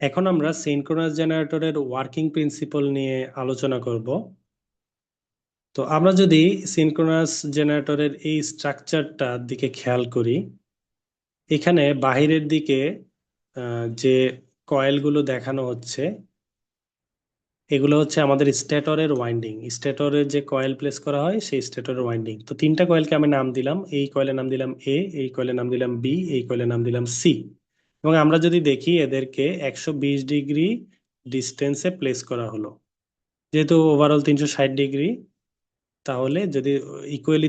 এখন আমরা সিনক্রোনাস জেনারেটরের ওয়ার্কিং প্রিন্সিপল নিয়ে আলোচনা করব। তো আমরা যদি সিনক্রোনাস জেনারেটরের এই স্ট্রাকচারটার দিকে খেয়াল করি, এখানে বাহিরের দিকে যে কয়েলগুলো দেখানো হচ্ছে, এগুলো হচ্ছে আমাদের স্টেটরের ওয়াইন্ডিং। স্টেটরের যে কয়েল প্লেস করা হয় সেই স্টেটরের ওয়াইন্ডিং। তো তিনটা কয়েলকে আমি নাম দিলাম, এই কয়েলের নাম দিলাম এ, এই কয়েলের নাম দিলাম বি, এই কয়েলের নাম দিলাম সি। এবং আমরা যদি দেখি এদেরকে 120 ডিগ্রি ডিস্টেন্সে প্লেস করা হলো। যেহেতু ওভারঅল 360 ডিগ্রি, তাহলে যদি ইকুয়ালি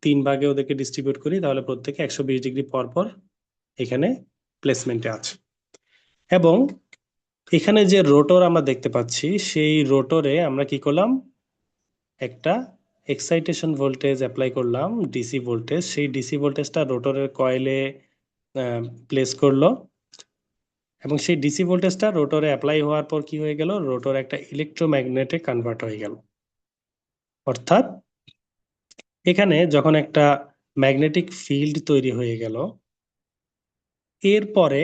তিন ভাগে ওদেরকে ডিস্ট্রিবিউট করি তাহলে প্রত্যেকে 120 ডিগ্রি পর পর এখানে প্লেসমেন্টে আছে। এবং এখানে যে রোটর আমরা দেখতে পাচ্ছি, সেই রোটরে আমরা কি করলাম, একটা এক্সাইটেশন ভোল্টেজ অ্যাপ্লাই করলাম, ডিসি ভোল্টেজ। সেই ডিসি ভোল্টেজটা রোটরের কয়েলে প্লেস করলো, এবং সেই ডিসি ভোল্টেজটা রোটরে অ্যাপ্লাই হওয়ার পর কি হয়ে গেল, রোটর একটা ইলেকট্রোম্যাগনেটে কনভার্ট হয়ে গেল। অর্থাৎ এখানে যখন একটা ম্যাগনেটিক ফিল্ড তৈরি হয়ে গেল, এরপরে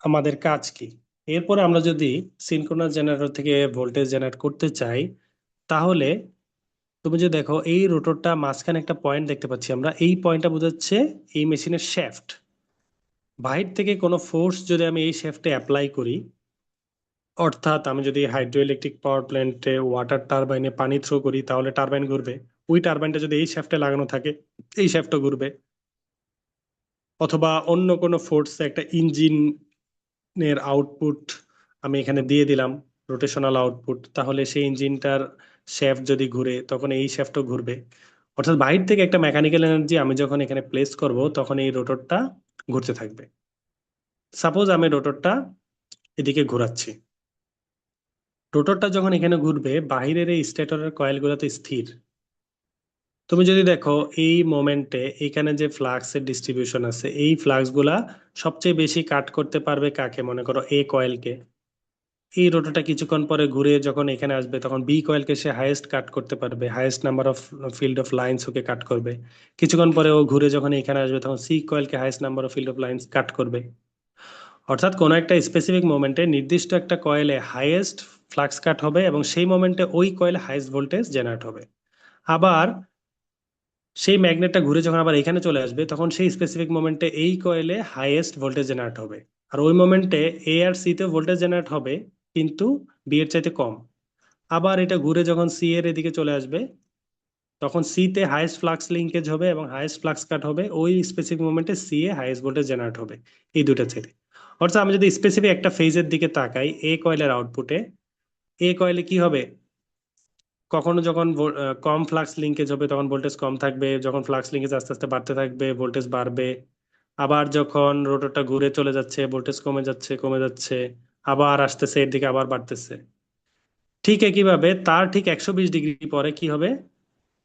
আমাদের কাজ কি? এরপরে আমরা যদি সিনক্রোনাস জেনারেটর থেকে ভোল্টেজ জেনারেট করতে চাই, তাহলে তুমি যদি দেখো এই রোটরটা মাঝখানে একটা পয়েন্ট দেখতে পাচ্ছি আমরা, এই পয়েন্টটা বোঝাচ্ছে এই মেশিনের শ্যাফট। বাহির থেকে কোনো ফোর্স যদি আমি এই শ্যাফটে অ্যাপ্লাই করি, অর্থাৎ আমি যদি হাইড্রো ইলেকট্রিক পাওয়ার প্ল্যান্টে ওয়াটার টারবাইনে পানি থ্রো করি, তাহলে টারবাইন ঘুরবে। ওই টারবাইনটা যদি এই শ্যাফটে লাগানো থাকে, এই শ্যাফটও ঘুরবে। অথবা অন্য কোনো ফোর্সে একটা ইঞ্জিনের আউটপুট আমি এখানে দিয়ে দিলাম, রোটেশনাল আউটপুট, তাহলে সেই ইঞ্জিনটার শ্যাফট যদি ঘুরে তখন এই শ্যাফটও ঘুরবে। অর্থাৎ বাইরে থেকে একটা মেকানিক্যাল এনার্জি আমি যখন এখানে প্লেস করব, তখন এই রোটরটা ঘুরতে থাকবে। সাপোজ আমি রোটরটা এদিকে ঘোরাচ্ছি, রোটরটা যখন এখানে ঘুরবে, বাহিরের এই স্টেটরের কয়েলগুলো তো স্থির। তুমি যদি দেখো এই মোমেন্টে এখানে যে ফ্লাক্সের ডিস্ট্রিবিউশন আছে, এই ফ্লাক্স গুলা সবচেয়ে বেশি কাট করতে পারবে কাকে? মনে করো এ কয়েলকে। এই রোটরটা কিছুক্ষণ পরে ঘুরে যখন এখানে আসবে, তখন বি কয়েলকে সে হাইয়েস্ট কাট করতে পারবে, highest number of field of lines okay cut করবে। কিছুক্ষণ পরে ও ঘুরে যখন এখানে আসবে, তখন সি কয়েলকে highest number of field of lines cut করবে। অর্থাৎ কোনো একটা স্পেসিফিক মোমেন্টে নির্দিষ্ট একটা কয়েলে হাইয়েস্ট ফ্লাক্স কাট হবে, এবং সেই মোমেন্টে ওই কয়েলে হাইয়েস্ট ভোল্টেজ জেনারেট হবে। আবার সেই ম্যাগনেটটা ঘুরে যখন আবার এখানে চলে আসবে, তখন সেই স্পেসিফিক মোমেন্টে এই কয়েলে হাইয়েস্ট ভোল্টেজ জেনারেট হবে। আর ওই মোমেন্টে এ আর সি তে ভোল্টেজ জেনারেট হবে, কিন্তু বি এর চাইতে কম। আবার এটা ঘুরে যখন সি এর এদিকে চলে আসবে, তখন সি তে হাইয়েস্ট ফ্লাক্স লিঙ্কেজ হবে এবং হাইয়েস্ট ফ্লাক্স কাট হবে, ওই স্পেসিফিক মোমেন্টে সি এ হাইয়েস্ট ভোল্টেজ জেনারেট হবে। এই দুটো ছেড়ে। অর্থাৎ আমি যদি স্পেসিফিক একটা ফেজের দিকে তাকাই, এ কয়েলের আউটপুটে, এ কয়েলে কি হবে, কখনো যখন কম ফ্লাক্স লিঙ্কেজ হবে তখন ভোল্টেজ কম থাকবে, যখন ফ্লাক্স লিঙ্কেজ আস্তে আস্তে বাড়তে থাকবে ভোল্টেজ বাড়বে। আবার যখন রোটরটা ঘুরে চলে যাচ্ছে, ভোল্টেজ কমে যাচ্ছে কমে যাচ্ছে, আবার আসতেছে এর দিকে আবার বাড়তেছে। ঠিক একইভাবে তার ঠিক 120 ডিগ্রি পরে কি হবে,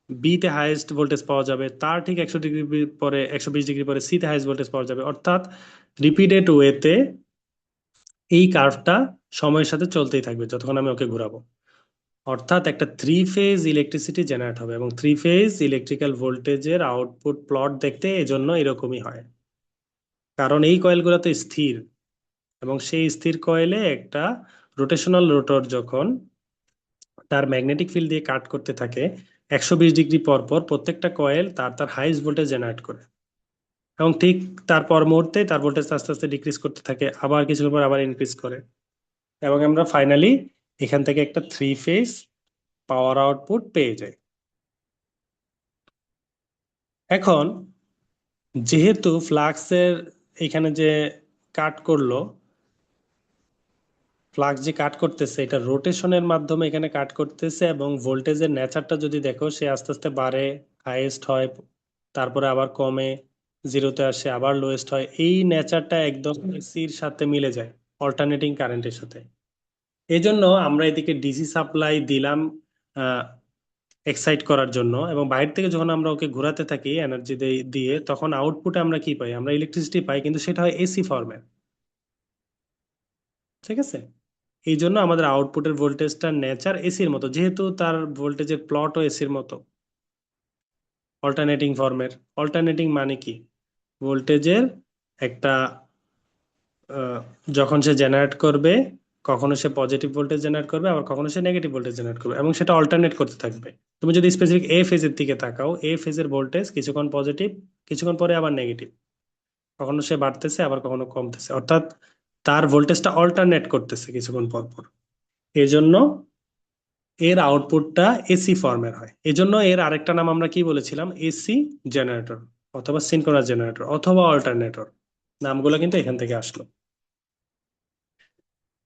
বি তে হাইয়েস্ট ভোল্টেজ পাওয়া যাবে, তার ঠিক 100 ডিগ্রি পরে, 120 ডিগ্রি পরে সি তে হাইয়েস্ট ভোল্টেজ পাওয়া যাবে। অর্থাৎ রিপিটেড ওয়েতে এই কার্ভটা সময়ের সাথে চলতেই থাকবে যতক্ষণ আমি ওকে ঘোরাবো। অর্থাৎ একটা থ্রি ফেজ ইলেকট্রিসিটি জেনারেট হবে, এবং থ্রি ফেজ ইলেকট্রিক্যাল ভোল্টেজের আউটপুট প্লট দেখতে এজন্য এরকমই হয়। কারণ এই কয়েলগুলো তো স্থির, এবং সেই স্থির কয়েলে একটা রোটেশনাল রোটর যখন তার ম্যাগনেটিক ফিল্ড দিয়ে কাট করতে থাকে, 120 ডিগ্রি পর পর প্রত্যেকটা কয়েল তার তার হাইস্ট ভোল্টেজ জেনারেট করে, এবং ঠিক তারপর মুহূর্তে তার ভোল্টেজ আস্তে আস্তে ডিক্রিজ করতে থাকে, আবার কিছুক্ষণ পর আবার ইনক্রিজ করে, এবং আমরা ফাইনালি এখান থেকে একটা থ্রি ফেজ পাওয়ার আউটপুট পেয়ে যাই। এখন যেহেতু ফ্লাক্সের এখানে যে কাট করলো, ফ্লাক্স যে কাট করতেছে এটা রোটেশনের মাধ্যমে এখানে কাট করতেছে, এবং ভোল্টেজের নেচারটা যদি দেখো, সে আস্তে আস্তে বাড়ে, হাইয়েস্ট হয়, তারপরে আবার কমে, জিরোতে আসে, আবার লোয়েস্ট হয়। এই নেচারটা একদম এসির সাথে মিলে যায়, অল্টারনেটিং কারেন্টের সাথে। এই জন্য আমরা এদিকে ডিসি সাপ্লাই দিলাম এক্সাইট করার জন্য, এবং বাইরে থেকে যখন আমরা ওকে ঘোরাতে থাকি এনার্জি দিয়ে, তখন আউটপুটে আমরা কি পাই, আমরা ইলেকট্রিসিটি পাই, কিন্তু সেটা হয় এসি ফর্মে। ঠিক আছে? এই জন্য আমাদের আউটপুটের ভোল্টেজটার নেচার এসির মতো, যেহেতু তার ভোল্টেজের প্লটও এসির মতো, অল্টারনেটিং ফর্মের। অল্টারনেটিং মানে কি, ভোল্টেজের একটা আহ, যখন সে জেনারেট করবে, কখনো সে পজিটিভ ভোল্টেজ জেনারেট করবে, আবার কখনো সে নেগেটিভ ভোল্টেজ জেনারেট করবে, এবং সেটা অল্টারনেট করতে থাকবে। তুমি যদি স্পেসিফিক এ ফেজের দিকে তাকাও, এ ফেজের ভোল্টেজ কিছুক্ষণ পজিটিভ, কিছুক্ষণ পরে আবার নেগেটিভ, কখনো সে বাড়তেছে আবার কখনো কমতেছে, অর্থাৎ তার ভোল্টেজটা অল্টারনেট করতেছে কিছুক্ষণ পর পর। এই জন্য এর আউটপুটটা এসি ফর্মের হয়। এজন্য এর আরেকটা নাম আমরা কি বলেছিলাম, এসি জেনারেটর, অথবা সিনক্রোনাস জেনারেটর, অথবা অল্টারনেটর। নামগুলো কিন্তু এখান থেকে আসলো।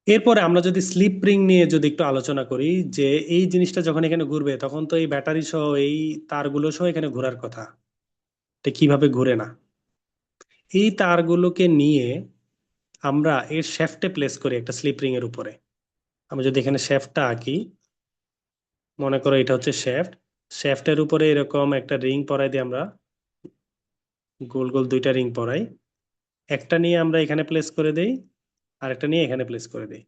এরপরে আমরা যদি স্লিপ রিং নিয়ে যদি একটু আলোচনা করি, যে এই জিনিসটা যখন এখানে ঘুরবে তখন তো এই ব্যাটারি সহ এই তারগুলো সহ এখানে ঘোরার কথা, এটা কিভাবে ঘুরে না। এই তারগুলোকে নিয়ে আমরা এর শ্যাফটে প্লেস করি একটা স্লিপ রিং এর উপরে। আমি যদি এখানে শ্যাফটটা আঁকি, মনে করো এটা হচ্ছে শ্যাফট, শ্যাফটের উপরে এরকম একটা রিং পরাই দিই আমরা, গোল গোল দুইটা রিং পরাই। একটা নিয়ে আমরা এখানে প্লেস করে দেই, আর একটা নিয়ে এখানে প্লেস করে দেই।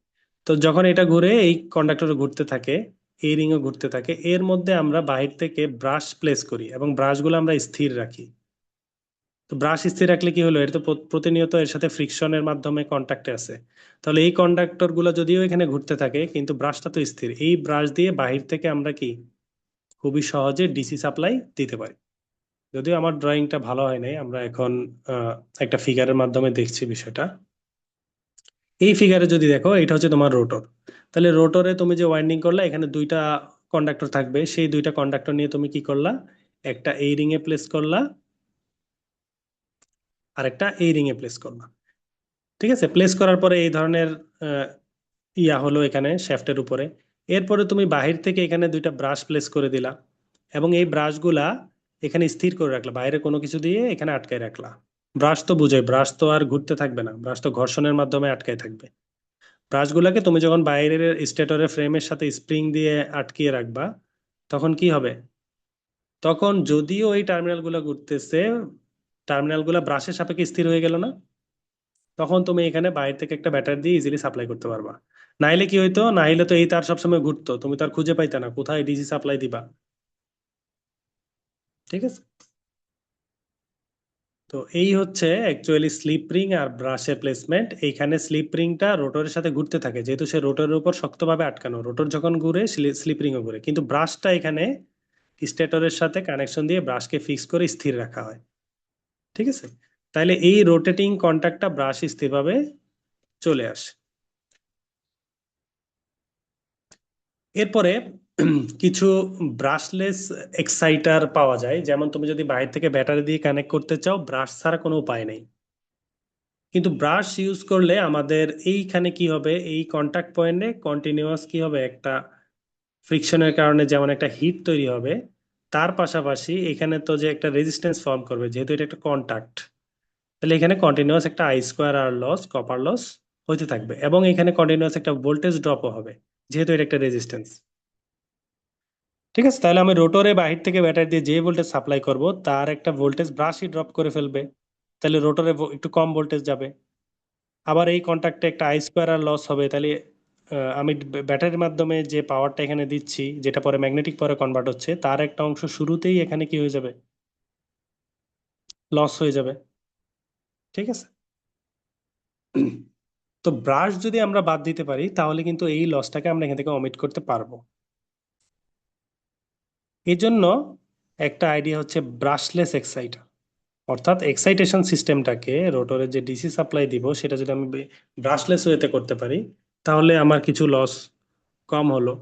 তো যখন এটা ঘুরে, এই কন্ডাক্টর ঘুরতে থাকে, এই রিংও ঘুরতে থাকে, এর মধ্যে আমরা বাহির থেকে ব্রাশ প্লেস করি এবং ব্রাশগুলো আমরা স্থির রাখি। তো ব্রাশ স্থির রাখলে কি হলো, এটা তো প্রতিনিয়ত এর সাথে ফ্রিকশনের মাধ্যমে কন্ট্যাক্টে আছে। তাহলে এই কন্ডাক্টর গুলো যদিও এখানে ঘুরতে থাকে, কিন্তু ব্রাশটা তো স্থির, এই ব্রাশ দিয়ে বাহির থেকে আমরা কি খুবই সহজে ডিসি সাপ্লাই দিতে পারি। যদিও আমার ড্রয়িংটা ভালো হয় নাই, আমরা এখন আহ, একটা ফিগারের মাধ্যমে দেখছি বিষয়টা। এই ফিগারে যদি দেখো, এটা হচ্ছে তোমার রোটর। তাহলে রোটরে তুমি যে ওয়াইন্ডিং করলা, এখানে দুইটা কন্ডাক্টর থাকবে, সেই দুইটা কন্ডাক্টর নিয়ে তুমি কি করলা, একটা এই রিং এ প্লেস করলা, আর একটা এই রিং এ প্লেস করলা। ঠিক আছে, প্লেস করার পরে এই ধরনের আহ, ইয়া হলো এখানে শ্যাফটের উপরে। এরপরে তুমি বাহির থেকে এখানে দুইটা ব্রাশ প্লেস করে দিলা, এবং এই ব্রাশগুলা এখানে স্থির করে রাখলা, বাইরে কোনো কিছু দিয়ে এখানে আটকায় রাখলা। ব্রাশ তো বুঝে, ব্রাশ তো আর ঘুরতে থাকবে না, ব্রাশ তো ঘর্ষণের মাধ্যমে আটকায় থাকবে। ব্রাশগুলোকে তুমি যখন বাইরের স্টেটরের ফ্রেমের সাথে স্প্রিং দিয়ে আটকিয়ে রাখবা, তখন কি হবে, তখন যদিও এই টার্মিনালগুলো ঘুরতেছে, টার্মিনালগুলো ব্রাশের সাপেক্ষে স্থির হয়ে গেল না, তখন তুমি এখানে বাইরে থেকে একটা ব্যাটারি দিয়ে ইজিলি সাপ্লাই করতে পারবা। নাইলে কি হইতো, নাইলে তো এই তার সবসময় ঘুরতো, তুমি তার খুঁজে পাইতা না কোথায় ডিসি সাপ্লাই দিবা। ঠিক আছে, তো এই হচ্ছে অ্যাকচুয়ালি স্লিপ রিং আর ব্রাশের প্লেসমেন্ট। এইখানে স্লিপ রিংটা রোটরের সাথে ঘুরতে থাকে, যেহেতু সে রোটরের উপর শক্তভাবে আটকানো, রোটর যখন ঘুরে স্লিপ রিংও ঘুরে, কিন্তু ব্রাশটা এখানে স্টেটরের সাথে কানেকশন দিয়ে ব্রাশকে ফিক্স করে স্থির রাখা হয়। ঠিক আছে, তাহলে এই রোটেটিং কন্ট্যাক্টটা ব্রাশ স্থিরভাবে চলে আসে। এরপরে কিছু ব্রাশলেস এক্সাইটার পাওয়া যায়, যেমন তুমি যদি বাইরে থেকে ব্যাটারি দিয়ে কানেক্ট করতে চাও, ব্রাশ ছাড়া কোনো উপায় নেই। কিন্তু ব্রাশ ইউজ করলে আমাদের এইখানে কি হবে, এই কন্টাক্ট পয়েন্টে কন্টিনিউয়াস কি হবে, একটা ফ্রিকশনের কারণে যেমন একটা হিট তৈরি হবে, তার পাশাপাশি এখানে তো যে একটা রেজিস্ট্যান্স ফর্ম করবে, যেহেতু এটা একটা কন্টাক্ট, তাহলে এখানে কন্টিনিউয়াস একটা I square R loss, copper loss হইতে থাকবে, এবং এখানে কন্টিনিউয়াস একটা ভোল্টেজ ড্রপও হবে, যেহেতু এটা একটা রেজিস্ট্যান্স। ঠিক আছে, তাহলে আমি রোটরে বাহির থেকে ব্যাটারি দিয়ে যে ভোল্টেজ সাপ্লাই করব, তার একটা ভোল্টেজ ব্রাশই ড্রপ করে ফেলবে, তাহলে রোটরে একটু কম ভোল্টেজ যাবে। আবার এই কন্ট্যাক্টে একটা আই স্কোয়ার আর লস হবে, তাহলে আমি ব্যাটারির মাধ্যমে যে পাওয়ারটা এখানে দিচ্ছি, যেটা পরে ম্যাগনেটিক পাওয়ারে কনভার্ট হচ্ছে, তার একটা অংশ শুরুতেই এখানে কি হয়ে যাবে, লস হয়ে যাবে। ঠিক আছে, তো ব্রাশ যদি আমরা বাদ দিতে পারি, তাহলে কিন্তু এই লসটাকে আমরা এখান থেকে অমিট করতে পারবো। এই জন্য একটা আইডিয়া হচ্ছে ব্রাশলেস এক্সাইটার, অর্থাৎ এক্সাইটেশন সিস্টেমটাকে, রোটরের যে ডিসি সাপ্লাই দিব সেটা যদি আমি ব্রাশলেস ওয়েতে করতে পারি, তাহলে আমার কিছু লস কম হলো।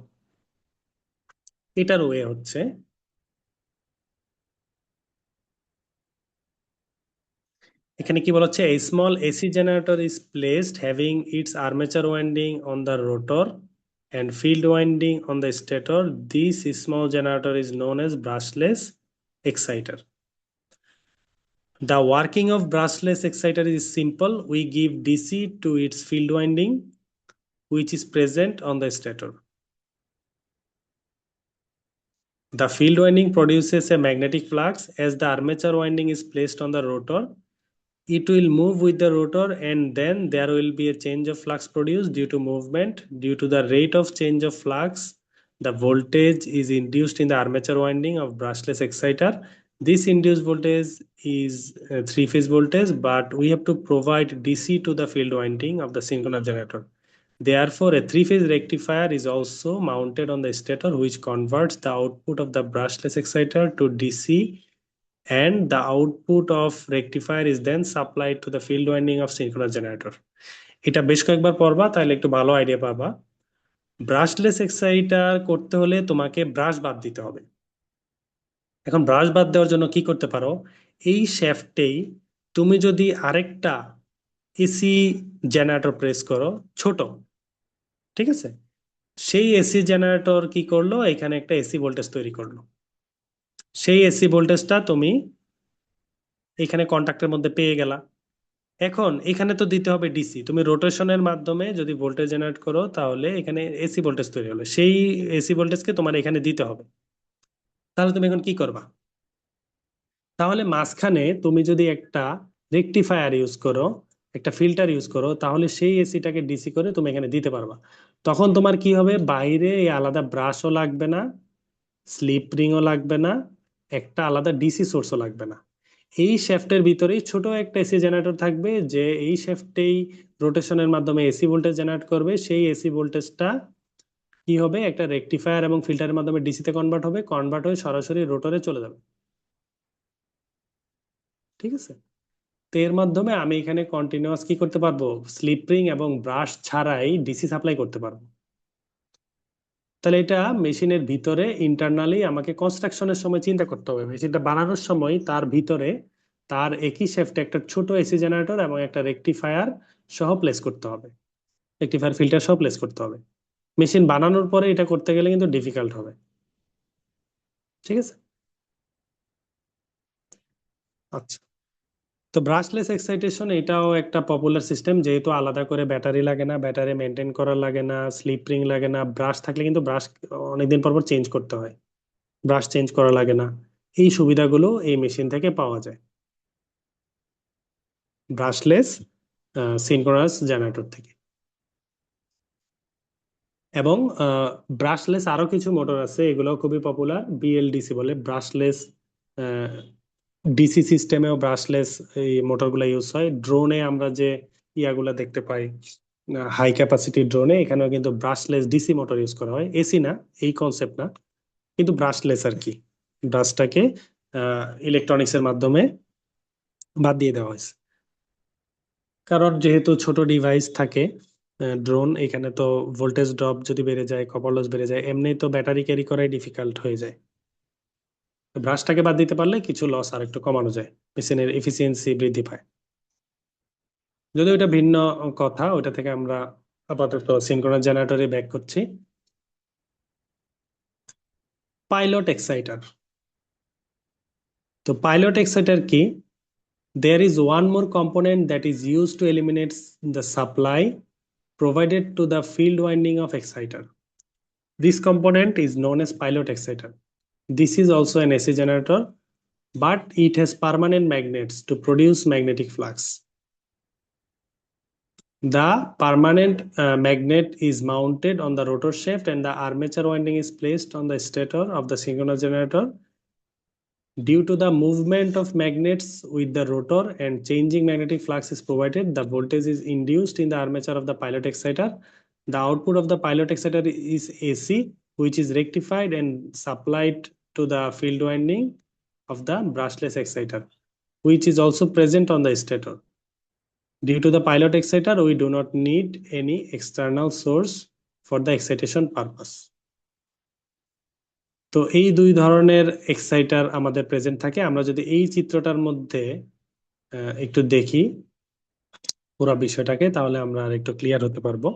এটার ওয়ে হচ্ছে, এখানে কি বলা হচ্ছে, a small AC generator is placed having its armature winding on the rotor and field winding on the stator. This small generator is known as brushless exciter. The working of brushless exciter is simple. We give DC to its field winding, which is present on the stator. The field winding produces a magnetic flux. As the armature winding is placed on the rotor, it will move with the rotor, and then there will be a change of flux produced due to movement. Due to the rate of change of flux, the voltage is induced in the armature winding of brushless exciter. This induced voltage is a three-phase voltage, but we have to provide DC to the field winding of the synchronous generator. Therefore, a three-phase rectifier is also mounted on the stator, which converts the output of the brushless exciter to DC, and the output of rectifier is then supplied to the field winding of synchronous generator. এটা বেশ কয়েকবার পড়বা তাহলে একটু ভালো idea পাবা। Brushless Exeter করতে হলে তোমাকে ব্রাশ বাদ দিতে হবে। এখন ব্রাশ বাদ দেওয়ার জন্য কি করতে পারো, এই শ্যাফটেই তুমি যদি আরেকটা এসি জেনারেটর প্রেস করো, ছোট, ঠিক আছে, সেই এসি জেনারেটর কি করলো, এখানে একটা এসি ভোল্টেজ তৈরি করলো। সেই এসি ভোল্টেজটা তুমি এখানে কন্ট্যাক্টের মধ্যে পেয়ে গেলা। এখন এখানে তো দিতে হবে ডিসি, তুমি রোটেশনের মাধ্যমে যদি ভোল্টেজ জেনারেট করো তাহলে এখানে এসি ভোল্টেজ তৈরি হলো, সেই এসি ভোল্টেজকে তোমার এখানে দিতে হবে। তাহলে তুমি এখন কি করবা, তাহলে মাঝখানে তুমি যদি একটা রেকটিফায়ার ইউজ করো, একটা ফিল্টার ইউজ করো, তাহলে সেই এসিটাকে ডিসি করে তুমি এখানে দিতে পারবা। তখন তোমার কি হবে, বাইরে এই আলাদা ব্রাশও লাগবে না, স্লিপ রিংও লাগবে না, একটা আলাদা ডিসি সোর্সও লাগবে না। এই শ্যাফটের ভিতরেই ছোট একটা এসি জেনারেটর থাকবে, যে এই শ্যাফটেই রোটেশনের মাধ্যমে এসি ভোল্টেজ জেনারেট করবে। সেই এসি ভোল্টেজটা কি হবে, একটা রেকটিফায়ার এবং ফিল্টারের মাধ্যমে ডিসিতে কনভার্ট হবে, কনভার্ট হয়ে সরাসরি রোটরে চলে যাবে। ঠিক আছে, তো এর মাধ্যমে আমি এখানে কন্টিনিউয়াস কি করতে পারবো, স্লিপ রিং এবং ব্রাশ ছাড়াই ডিসি সাপ্লাই করতে পারবো। তাহলে এটা মেশিনের ভিতরে ইন্টারনালি আমাকে কনস্ট্রাকশনের সময় চিন্তা করতে হবে, মেশিনটা বানানোর সময় তার ভিতরে তার একই শেফটে একটা ছোট এসি জেনারেটর এবং একটা রেকটিফায়ার সহ প্লেস করতে হবে, রেকটিফায়ার ফিল্টার সহ প্লেস করতে হবে। মেশিন বানানোর পরে এটা করতে গেলে কিন্তু ডিফিকাল্ট হবে। ঠিক আছে, আচ্ছা। তো ব্রাশলেস এক্সাইটেশন এটাও একটা পপুলার সিস্টেম, যেহেতু আলাদা করে ব্যাটারি লাগে না, ব্যাটারি মেনটেন করা লাগে না, স্লিপ রিং লাগে না, ব্রাশ থাকলে কিন্তু ব্রাশ অনেকদিন পর পর চেঞ্জ করতে হয়, ব্রাশ চেঞ্জ করা লাগে না। এই সুবিধাগুলো এই মেশিন থেকে পাওয়া যায়, ব্রাশলেস সিনক্রোনাস জেনারেটর থেকে। এবং ব্রাশলেস আরো কিছু মোটর আছে, এগুলো খুবই পপুলার, বিএলডিসি বলে, ব্রাশলেস ডিসি সিস্টেমেও ব্রাশলেস এই মোটরগুলো ইউজ হয়। ড্রোনে আমরা যে ইয়াগুলা দেখতে পাই, হাই ক্যাপাসিটি ড্রোনে, এখানেও কিন্তু ব্রাশলেস ডিসি মোটর ইউজ করা হয়, এসি না, এই কনসেপ্ট না, কিন্তু ব্রাশলেস আর কি, ব্রাশটাকে ইলেকট্রনিক্সের মাধ্যমে বাদ দিয়ে দেওয়া হয়েছে। কারণ যেহেতু ছোট ডিভাইস থাকে ড্রোন, এখানে তো ভোল্টেজ ড্রপ যদি বেড়ে যায়, কপার লস বেড়ে যায়, এমনি তো ব্যাটারি ক্যারি করাই ডিফিকাল্ট হয়ে যায়। ব্রাশটাকে বাদ দিতে পারলে কিছু লস আর একটু কমানো যায়, মেশিনের এফিসিয়েন্সি বৃদ্ধি পায়। যদিও এটা ভিন্ন কথা, ওইটা থেকে আমরা আপাতত সিনক্রোনাস জেনারেটরে ব্যাক করছি। পাইলট এক্সাইটার, তো পাইলট এক্সাইটার কি, there is one more component that is used to eliminate the supply provided to the field winding of exciter. This component is known as pilot exciter. This is also an AC generator, but it has permanent magnets to produce magnetic flux. The permanent magnet is mounted on the rotor shaft, and the armature winding is placed on the stator of the synchronous generator. Due to the movement of magnets with the rotor and changing magnetic flux is provided, the voltage is induced in the armature of the pilot exciter. The output of the pilot exciter is AC, which is rectified and supplied to the field winding of the brushless exciter, which is also present on the stator. Due to the pilot exciter, we do not need any external source for the excitation purpose. তো এই দুই ধরনের Exeter আমাদের present থাকে। আমরা যদি এই চিত্রটার মধ্যে একটু দেখি পুরো বিষয়টাকে, তাহলে আমরা আর একটু ক্লিয়ার হতে পারবো।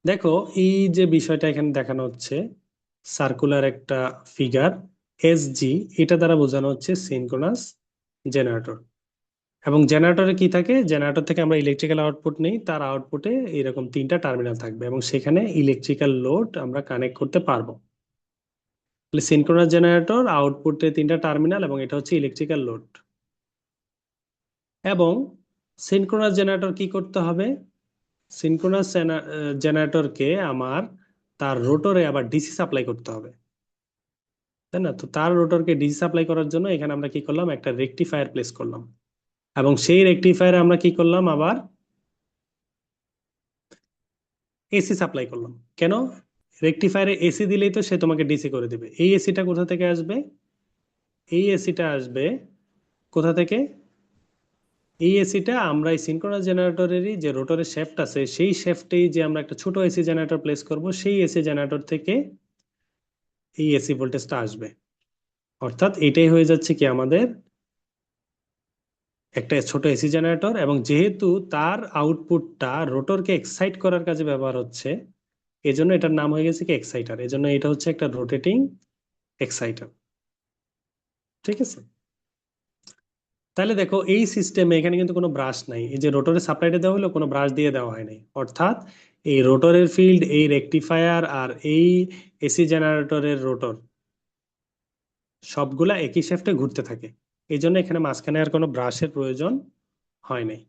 দেখো, এই যে বিষয়টা এখানে দেখানো হচ্ছে, সার্কুলার একটা ফিগার এসজি, এটা দ্বারা বোঝানো হচ্ছে সিনক্রোনাস জেনারেটর। এবং জেনারেটরে কি থাকে, জেনারেটর থেকে আমরা ইলেকট্রিক্যাল আউটপুট নেই, তার আউটপুটে এরকম তিনটা টার্মিনাল থাকবে এবং সেখানে ইলেকট্রিক্যাল লোড আমরা কানেক্ট করতে পারবো। সিনক্রোনাস জেনারেটর আউটপুটে তিনটা টার্মিনাল এবং এটা হচ্ছে ইলেকট্রিক্যাল লোড। এবং সিনক্রোনাস জেনারেটর কি করতে হবে, সিনক্রোনাস জেনারেটরকে আমার তার রোটরে আবার ডিসি সাপ্লাই করতে হবে। তাই না? তো তার রোটরকে ডিসি সাপ্লাই করার জন্য এখানে আমরা কি করলাম, একটা রেকটিফায়ার প্লেস করলাম, এবং সেই রেকটিফায়ারে আমরা কি করলাম, আবার এসি সাপ্লাই করলাম। কেন? রেকটিফায়ারে এসি দিলেই তো সে তোমাকে ডিসি করে দিবে। এই এসিটা কোথা থেকে আসবে? এই এসিটা আসবে কোথা থেকে? এই এসিটা আমরা এই সিনক্রোনাস জেনারেটরেরই যে রোটরের শেফট আছে, সেই শেফটেই যে আমরা একটা ছোট এসি জেনারেটর প্লেস করব, সেই এসি জেনারেটর থেকে এই এসি ভোল্টেজটা আসবে। অর্থাৎ এটাই হয়ে যাচ্ছে কি আমাদের একটা ছোট এসি জেনারেটর, এবং যেহেতু তার আউটপুটটা রোটরকে এক্সাইট করার কাজে ব্যবহার হচ্ছে, এজন্য এটার নাম হয়ে গেছে কি এক্সাইটার। এজন্য এটা হচ্ছে একটা রোটেটিং এক্সাইটার। ঠিক আছে? তাহলে দেখো এই সিস্টেমে এখানে কিন্তু কোনো ব্রাশ নাই। এই যে রোটরের সাপ্লাইটা দেওয়া হলো, কোনো ব্রাশ দিয়ে দেওয়া হয় নাই। অর্থাৎ এই রোটরের ফিল্ড, এই রেকটিফায়ার আর এই এসি জেনারেটরের রোটর সবগুলা একই শ্যাফটে ঘুরতে থাকে। এই জন্য এখানে মাঝখানে আর কোনো ব্রাশের প্রয়োজন হয় নাই।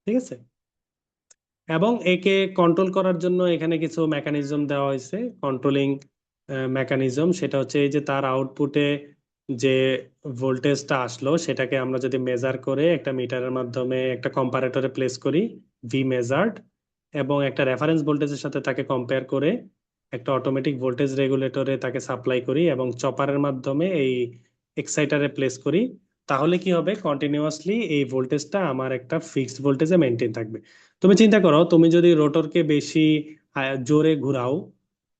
ঠিক আছে? এবং একে কন্ট্রোল করার জন্য এখানে কিছু মেকানিজম দেওয়া হয়েছে, কন্ট্রোলিং মেকানিজম। সেটা হচ্ছে এই যে তার আউটপুটে যে ভোল্টেজটা আসলো, সেটাকে আমরা যদি মেজার করে একটা মিটারের মাধ্যমে একটা কম্পারেটরে প্লেস করি, ভি মেজার্ড, এবং একটা রেফারেন্স ভোল্টেজের সাথে তাকে কম্পেয়ার করে একটা অটোমেটিক ভোল্টেজ রেগুলেটরে তাকে সাপ্লাই করি, এবং চপারের মাধ্যমে এই এক্সাইটারে প্লেস করি, তাহলে কি হবে, কন্টিনিউয়াসলি এই ভোল্টেজটা আমার একটা ফিক্সড ভোল্টেজে মেনটেন থাকবে। তুমি চিন্তা করো, তুমি যদি রোটরকে বেশি জোরে ঘুরাও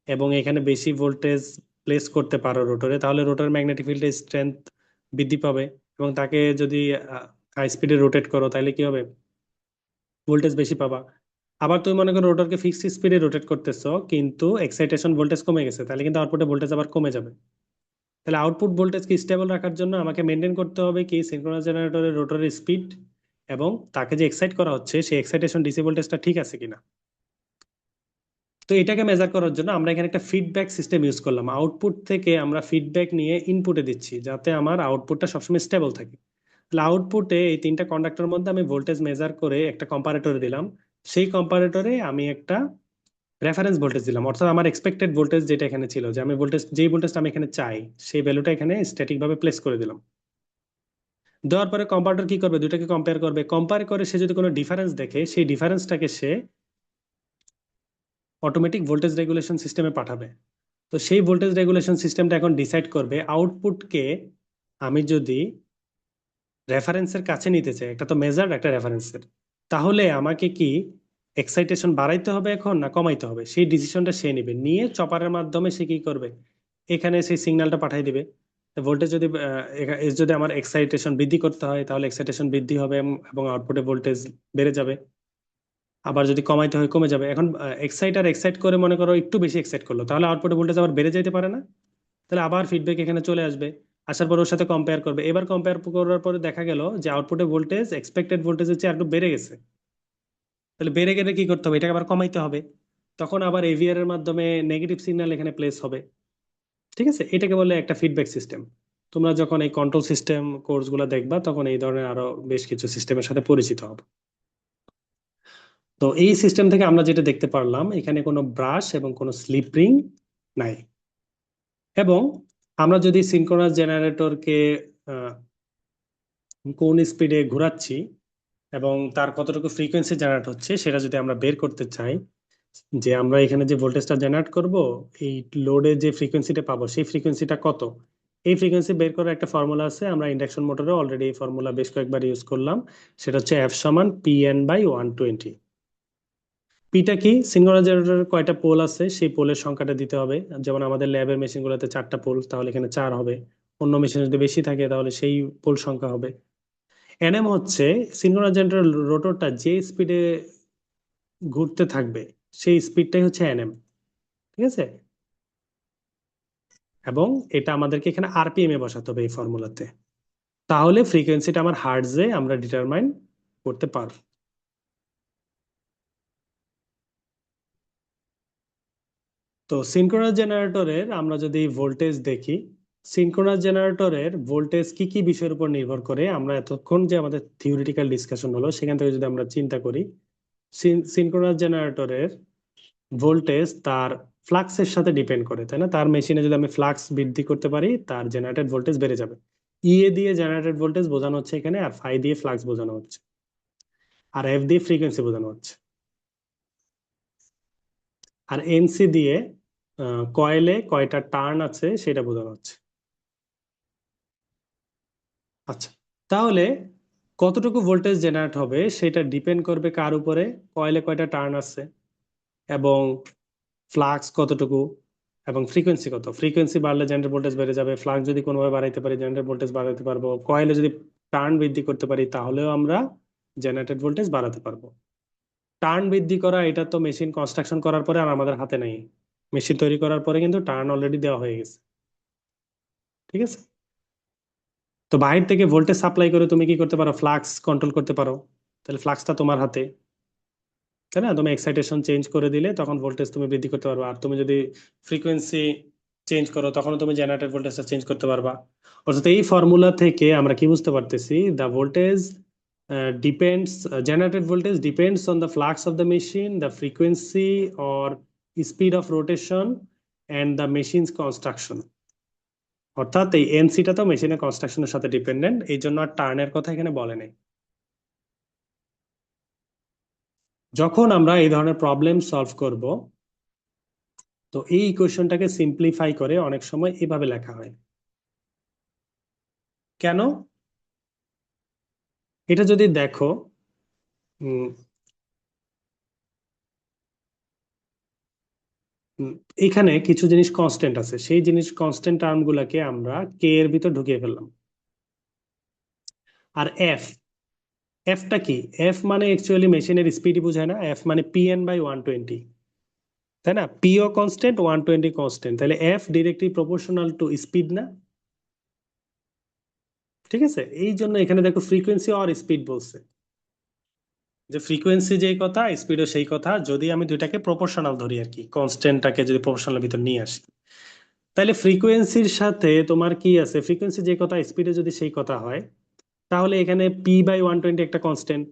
এবং এখানে বেশি ভোল্টেজ প্লেস করতে পারো রোটরে, তাহলে রোটর ম্যাগনেটিক ফিল্ডের স্ট্রেংথ বৃদ্ধি পাবে। এবং তাকে যদি হাই স্পিডে রোটেট করো, তাহলে কি হবে, ভোল্টেজ বেশি পাবা। আবার তুমি মনে করো রোটরকে ফিক্সড স্পিডে রোটেট করতেছো, কিন্তু এক্সাইটেশন ভোল্টেজ কমে গেছে, তাহলে কিন্তু আউটপুটে ভোল্টেজ আবার কমে যাবে। তাহলে আউটপুট ভোল্টেজকে স্টেবল রাখার জন্য আমাকে মেনটেন করতে হবে কি, সিনক্রোনাস জেনারেটরের রোটরের স্পিড, এবং তাকে যে এক্সাইট করা হচ্ছে সেই এক্সাইটেশন ডিসি ভোল্টেজটা ঠিক আছে কিনা। তো এটাকে মেজার করার জন্য আমরা এখানে একটা ফিডব্যাক সিস্টেম ইউজ করলাম। আউটপুট থেকে আমরা ফিডব্যাক নিয়ে ইনপুটে দিচ্ছি, যাতে আমার আউটপুটটা সবসময় স্টেবল থাকে। তাহলে আউটপুটে এই তিনটা কন্ডাক্টরের মধ্যে আমি ভোল্টেজ মেজার করে একটা কম্পারেটরে দিলাম। সেই কম্পারেটরে আমি একটা রেফারেন্স ভোল্টেজ দিলাম, অর্থাৎ আমার এক্সপেক্টেড ভোল্টেজ যেটা এখানে ছিল, যে আমি ভোল্টেজ, যেই ভোল্টেজটা আমি এখানে চাই, সেই ভ্যালুটা এখানে স্ট্যাটিক ভাবে প্লেস করে দিলাম। দেওয়ার পরে কম্পারেটর কি করবে, দুইটাকে কম্পেয়ার করবে। কম্পেয়ার করে সে যদি কোনো ডিফারেন্স দেখে, সেই ডিফারেন্সটাকে সে অটোমেটিক ভোল্টেজ রেগুলেশন সিস্টেমে পাঠাবে। তো সেই ভোল্টেজ রেগুলেশন সিস্টেমটা এখন ডিসাইড করবে আউটপুটকে আমি যদি রেফারেন্সের কাছে নিতে চাই, একটা তো মেজার্ড, একটা রেফারেন্সের, তাহলে আমাকে কি এক্সাইটেশন বাড়াইতে হবে এখন না কমাইতে হবে, সেই ডিসিশনটা সে নিবে। নিয়ে চপারের মাধ্যমে সে কি করবে, এখানে সেই সিগন্যালটা পাঠিয়ে দিবে। ভোল্টেজ যদি যদি আমার এক্সাইটেশন বৃদ্ধি করতে হয়, তাহলে এক্সাইটেশন বৃদ্ধি হবে এবং আউটপুটে ভোল্টেজ বেড়ে যাবে। আবার যদি কমাইতে হয়, কমে যাবে। এখন এক্সাইটার এক্সাইট করে মনে করো একটু বেশি এক্সাইট করলো, তাহলে আউটপুটে ভোল্টেজ আবার বেড়ে যেতে পারে না? তাহলে আবার ফিডব্যাক এখানে চলে আসবে। আসার পর ওর সাথে কম্পেয়ার করবে। এবার কম্পেয়ার করার পরে দেখা গেল যে আউটপুটে ভোল্টেজ এক্সপেক্টেড ভোল্টেজের চেয়ে একটু বেড়ে গেছে। তাহলে বেড়ে গেলে কি করতে হবে, এটাকে আবার কমাইতে হবে। তখন আবার এভিআর এর মাধ্যমে নেগেটিভ সিগন্যাল এখানে প্লেস হবে। ঠিক আছে? এটাকে বলে একটা ফিডব্যাক সিস্টেম। তোমরা যখন এই কন্ট্রোল সিস্টেম কোর্সগুলো দেখবা, তখন এই ধরনের আরো বেশ কিছু সিস্টেমের সাথে পরিচিত হবে। তো এই সিস্টেম থেকে আমরা যেটা দেখতে পারলাম, এখানে কোনো ব্রাশ এবং কোনো স্লিপ রিং নাই। এবং আমরা যদি সিনক্রোনাস জেনারেটরকে কোন স্পিডে ঘোরাচ্ছি এবং তার কতটুকু ফ্রিকোয়েন্সি জেনারেট হচ্ছে, সেটা যদি আমরা বের করতে চাই, যে আমরা এখানে যে ভোল্টেজটা জেনারেট করব, এই লোডে যে ফ্রিকোয়েন্সিটা পাবো, সেই ফ্রিকোয়েন্সিটা কত, এই ফ্রিকোয়েন্সি বের করার একটা ফর্মুলা আছে। আমরা ইন্ডাকশন মোটরে অলরেডি এই ফর্মুলা বেশ কয়েকবার ইউজ করলাম। সেটা হচ্ছে এফ সমান পি এন বাই 120। পিটা কি, সিনক্রোনাস জেনারেটরের কয়টা পোল আছে সেই পোলের সংখ্যাটা দিতে হবে। যেমন আমাদের ল্যাবের মেশিনগুলোতে 4টা পোল, তাহলে এখানে 4 হবে। অন্য মেশিনে যদি বেশি থাকে, তাহলে সেই পোল সংখ্যা হবে। এনএম হচ্ছে সিনক্রোনাস জেনারেটর রোটরটা যে স্পিডে ঘুরতে থাকবে, সেই স্পিডটাই হচ্ছে এনএম। ঠিক আছে? এবং এটা আমাদেরকে এখানে আরপিএম এ বসাতে হবে এই ফর্মুলাতে। তাহলে ফ্রিকোয়েন্সিটা আমার হার্টজে আমরা ডিটারমাইন করতে পারবো। তো সিনক্রোনাস জেনারেটরের আমরা যদি ভোল্টেজ দেখি, সিনক্রোনাস জেনারেটরের ভোল্টেজ কি কি বিষয়ের উপর নির্ভর করে, আমরা এতক্ষণ যে আমাদের থিওরিটিক্যাল ডিসকাশন হলো, সেখান থেকে যদি আমরা চিন্তা করি, সিনক্রোনাস জেনারেটরের ভোল্টেজ তার ফ্লাক্সের সাথে ডিপেন্ড করে, তাই না? তার মেশিনে যদি আমি ফ্লাক্স বৃদ্ধি করতে পারি, তার জেনারেটেড ভোল্টেজ বেড়ে যাবে। ইএ দিয়ে জেনারেটেড ভোল্টেজ বোঝানো হচ্ছে এখানে, আর ফাই দিয়ে ফ্লাক্স বোঝানো হচ্ছে, আর এফ দিয়ে ফ্রিকোয়েন্সি বোঝানো হচ্ছে, আর এনসি দিয়ে কয়েলে কয়টা টার্ন আছে সেটা বোঝানো হচ্ছে। আচ্ছা, তাহলে কতটুকু ভোল্টেজ জেনারেট হবে সেটা ডিপেন্ড করবে কার উপরে? কয়েলে কয়টা টার্ন আছে, এবং ফ্লাক্স কতটুকু, এবং ফ্রিকোয়েন্সি কত। ফ্রিকোয়েন্সি বাড়লে জেনারেট ভোল্টেজ বেড়ে যাবে, ফ্লাক্স যদি কোনোভাবে বাড়াইতে পারি জেনারেট ভোল্টেজ বাড়াতে পারবো, কয়েলে যদি টার্ন বৃদ্ধি করতে পারি তাহলেও আমরা জেনারেটেড ভোল্টেজ বাড়াতে পারবো। টার্ন বৃদ্ধি করা এটা তো মেশিন কনস্ট্রাকশন করার পরে আর আমাদের হাতে নাই। মেশিন তৈরি করার পরে কিন্তু টার্ন অলরেডি দেওয়া হয়ে গেছে, ঠিক আছে? তো বাইরে থেকে ভোল্টেজ সাপ্লাই করে তুমি কি করতে পারো? ফ্লাক্স কন্ট্রোল করতে পারো। তাহলে ফ্লাক্সটা তোমার হাতে, তাই না? তুমি এক্সাইটেশন চেঞ্জ করে দিলে তখন ভোল্টেজ তুমি বৃদ্ধি করতে পারবা, আর তুমি যদি ফ্রিকোয়েন্সি চেঞ্জ করো তখন তুমি জেনারেটর ভোল্টেজটা চেঞ্জ করতে পারবা। অর্থাৎ এই ফর্মুলা থেকে আমরা কি বুঝতে পারতেছি? The voltage depends, generated voltage depends on the flux of the machine, the frequency or speed of rotation and the machine's construction. অর্থাৎ এই এনসিটা তো মেশিনের কনস্ট্রাকশনের সাথে ডিপেন্ডেন্ট, এই জন্য আর টার্নের কথা এখানে বলে নাই। যখন আমরা এই ধরনের প্রবলেম সলভ করব, তো এই ইকুয়েশনটাকে সিম্পলিফাই করে অনেক সময় এভাবে লেখা হয়। কেন? এটা যদি দেখো, উম, উম, এখানে কিছু জিনিস কনস্ট্যান্ট আছে, সেই জিনিস কনস্ট্যান্ট টার্ম গুলাকে আমরা কে এর ভিতর ঢুকিয়ে ফেললাম। আর এফ, এফটা কি? এফ মানে অ্যাকচুয়ালি মেশিনের স্পিডই বোঝায় না, এফ মানে Pn/120, তাই না? পিও কনস্ট্যান্ট, 120 কনস্ট্যান্ট, তাহলে F directly proportional two speed না? ঠিক আছে, এই জন্য এখানে দেখো ফ্রিকোয়েন্সি আর স্পিড বলছে, যে ফ্রিকোয়েন্সি যেই কথা স্পিডও সেই কথা, যদি আমি দুইটাকে প্রপোর্শনাল ধরি আর কি, কনস্ট্যান্টটাকে যদি প্রপোর্শনাল ভিতর নিয়ে আসি। তাহলে ফ্রিকোয়েন্সির সাথে তোমার কি আছে? ফ্রিকোয়েন্সি যে কথা স্পিডে যদি সেই কথা হয়, তাহলে এখানে P/120 একটা কনস্ট্যান্ট।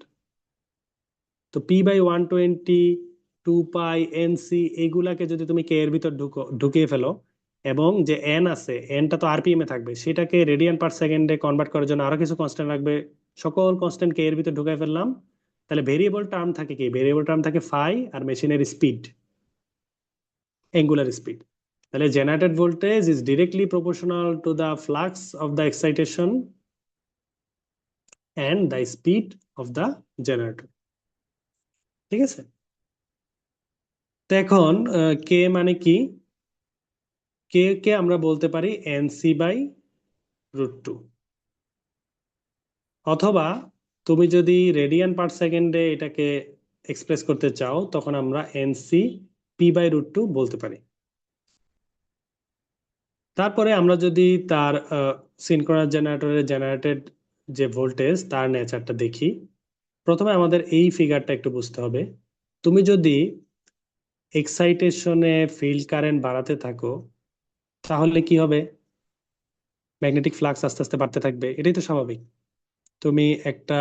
তো P/120, 2π, NC, এগুলাকে যদি তুমি কে এর ভিতর ঢুকিয়ে ফেলো, এবং যে এন আছে, এনটা তো আরপিএম এ থাকবে, সেটাকে রেডিয়ান পার সেকেন্ডে কনভার্ট করার জন্য আরো কিছু কনস্ট্যান্ট লাগবে। সকল কনস্ট্যান্ট কে এর ভিতর ঢুকাই ফেললাম। তাহলে ভেরিয়েবল টার্ম থাকে কি? ভেরিয়েবল টার্ম থাকে ফাই আর মেশিনের স্পিড, অ্যাঙ্গুলার স্পিড। তাহলে generated voltage is directly proportional to the flux of the excitation and the speed of the generator, ঠিক আছে? তো এখন কে মানে কি? কে কে আমরা বলতে পারি NC/√2, অথবা তুমি যদি রেডিয়ান পার সেকেন্ডে এটাকে এক্সপ্রেস করতে চাও তখন আমরা NC/√2 বলতে পারি। তারপরে আমরা যদি তার সিনক্রোনাস জেনারেটরের জেনারেটেড যে ভোল্টেজ তার নেচারটা দেখি, প্রথমে আমাদের এই ফিগারটা একটু বুঝতে হবে। তুমি যদি এক্সাইটেশনে ফিল্ড কারেন্ট বাড়াতে থাকো তাহলে কি হবে? ম্যাগনেটিক ফ্লাক্স আস্তে আস্তে বাড়তে থাকবে, এটাই তো স্বাভাবিক। তুমি একটা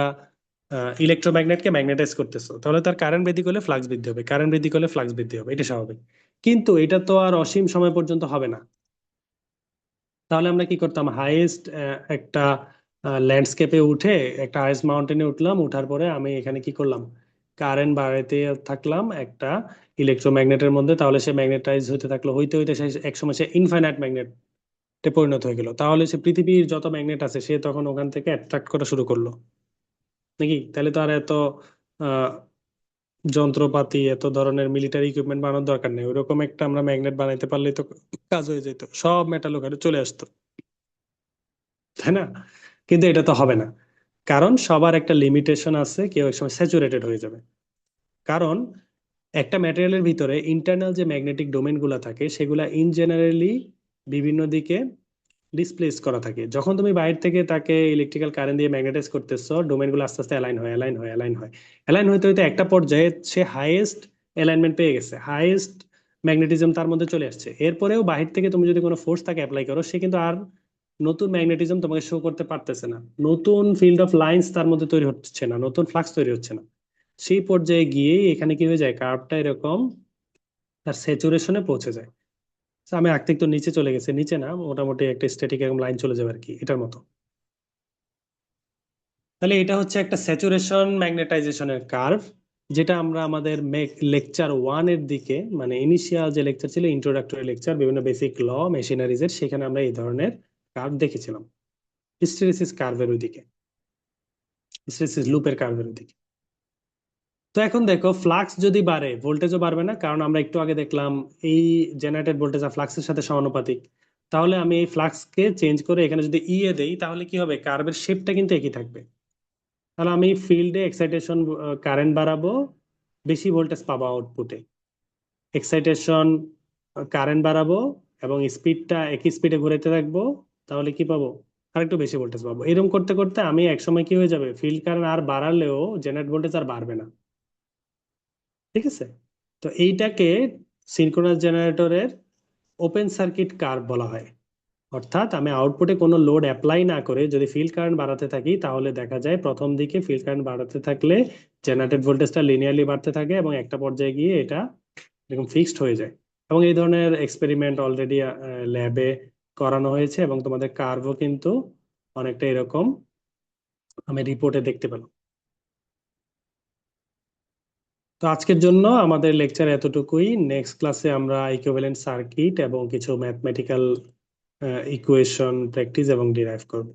ইলেকট্রোম্যাগনেটকে ম্যাগনেটাইজ করতেছো, তাহলে তার কারেন্ট বৃদ্ধি করলে ফ্লাক্স বৃদ্ধি হবে, কারেন্ট বৃদ্ধি করলে ফ্লাক্স বৃদ্ধি হবে, এটা স্বাভাবিক। কিন্তু এটা তো আর অসীম সময় পর্যন্ত হবে না। তাহলে আমরা কি করতাম? হাইয়েস্ট একটা ল্যান্ডস্কেপে উঠে, একটা হাইয়েস্ট মাউন্টেনে উঠলাম, উঠার পরে আমি এখানে কি করলাম? কারেন্ট বাড়াইতে থাকলাম একটা ইলেকট্রোম্যাগনেটের মধ্যে, তাহলে সে ম্যাগনেটাইজ হতে থাকলো, হইতে হইতে সে একসময় সে ইনফাইনাইট ম্যাগনেটে পরিণত হয়ে গেল। তাহলে সে পৃথিবীর যত ম্যাগনেট আছে সে তখন ওখান থেকে অ্যাট্রাক্ট করা শুরু করলো, নাকি? তাহলে তো আর এত আহ, যন্ত্রপাতি, এত ধরনের মিলিটারি ইকুইপমেন্ট বানানোর দরকার নেই, ওইরকম একটা আমরা ম্যাগনেট বানাইতে পারলেই তো কাজ হয়ে যেত, সব মেটাল ওখানে চলে আসতো, তাই না? কিন্তু এটা তো হবে না, কারণ সবার একটা লিমিটেশন আছে, কেউ এক সময় স্যাচুরেটেড হয়ে যাবে। কারণ একটা ম্যাটেরিয়ালের ভিতরে ইন্টারনাল যে ম্যাগনেটিক ডোমেন গুলা থাকে সেগুলা ইন জেনারেলি বিভিন্ন দিকে ডিসপ্লেস করা থাকে। যখন তুমি বাইরে থেকে তাকে ইলেকট্রিক্যাল কারেন্ট দিয়ে ম্যাগনেটাইজ করতেছো, ডোমেন গুলো আস্তে আস্তে অ্যালাইন হয়, অ্যালাইন হয়, অ্যালাইন হয়, অ্যালাইন হইতে হইতে একটা পর্যায়ে সে হাইয়েস্ট অ্যালাইনমেন্ট পেয়ে গেছে, হাইয়েস্ট ম্যাগনেটিজম তার মধ্যে চলে আসছে। এরপরেও বাহির থেকে তুমি যদি কোনো ফোর্স তাকে অ্যাপ্লাই করো, সে কিন্তু আর নতুন ম্যাগনেটিজম তোমাকে শো করতে পারতেছে না, নতুন ফিল্ড অফ লাইন্স তার মধ্যে তৈরি হচ্ছে না, নতুন ফ্লাক্স তৈরি হচ্ছে না। সেই পর্যায়ে গিয়ে এখানে কি হয়ে যায়? কার্ভটা এরকম আর স্যাচুরেশনে পৌঁছে যায়। তো আমি আঁকতে তো নিচে চলে গেছে, নিচে না, মোটামুটি একটা স্ট্যাটিক এরকম লাইন চলে যাবে আর কি, এটার মতো। তাহলে এটা হচ্ছে একটা স্যাচুরেশন ম্যাগনেটাইজেশনের কার্ভ, যেটা আমরা আমাদের লেকচার ওয়ান এর দিকে, মানে ইনিশিয়াল যে লেকচার ছিল, ইন্ট্রোডাক্টরি লেকচার বিভিন্ন বেসিক ল মেশিনারিজ এর, সেখানে আমরা এই ধরনের কার্ভ দেখেছিলাম, হিস্টেরিসিস কার্ভের ওইদিকে, হিস্টেরিসিস লুপের কার্ভের ওইদিকে। তো এখন দেখো ফ্লাক্স যদি বাড়ে, ভোল্টেজও বাড়বে না, কারণ আমরা একটু আগে দেখলাম এই জেনারেটেড ভোল্টেজ আর ফ্লাক্সের সাথে সমানুপাতিক। তাহলে আমি এই ফ্লাক্সকে চেঞ্জ করে এখানে যদি এ দেই, তাহলে কি হবে, কার্ভের শেপটা কিন্তু একই থাকবে। তাহলে আমি ফিল্ডে এক্সাইটেশন, কারেন্ট বাড়াবো, বেশি ভোল্টেজ পাবো আউটপুটে। এক্সাইটেশন, কারেন্ট বাড়াবো, এবং স্পিডটা একই স্পিডে ঘুরাতে থাকবো, তাহলে কি পাবো, আর একটু বেশি ভোল্টেজ পাবো। এরকম করতে করতে আমি একসময় কি হয়ে যাবে, ফিল্ড কারেন্ট আর বাড়ালেও জেনারেট ভোল্টেজ আর বাড়বে না। ঠিক আছে? তো এইটাকে সিনক্রোনাস জেনারেটরের ওপেন সার্কিট কার্ভ বলা হয়। অর্থাৎ আমি আউটপুটে কোনো লোড অ্যাপ্লাই না করে যদি ফিল্ড কারেন্ট বাড়াতে থাকি, তাহলে দেখা যায় প্রথম দিকে ফিল্ড কারেন্ট বাড়াতে থাকলে জেনারেটেড ভোল্টেজটা লিনিয়ারলি বাড়তে থাকে, এবং একটা পর্যায়ে গিয়ে এটা এরকম ফিক্সড হয়ে যায়। এবং এই ধরনের এক্সপেরিমেন্ট অলরেডি ল্যাবে করানো হয়েছে, এবং তোমাদের কার্ভও কিন্তু অনেকটা এরকম আমি রিপোর্টে দেখতে পেলাম। তো আজকের জন্য আমাদের লেকচার এতটুকুই। নেক্সট ক্লাসে আমরা ইকুইভ্যালেন্ট সার্কিট এবং কিছু ম্যাথমেটিক্যাল ইকুয়েশন প্র্যাকটিস এবং ডিরাইভ করব।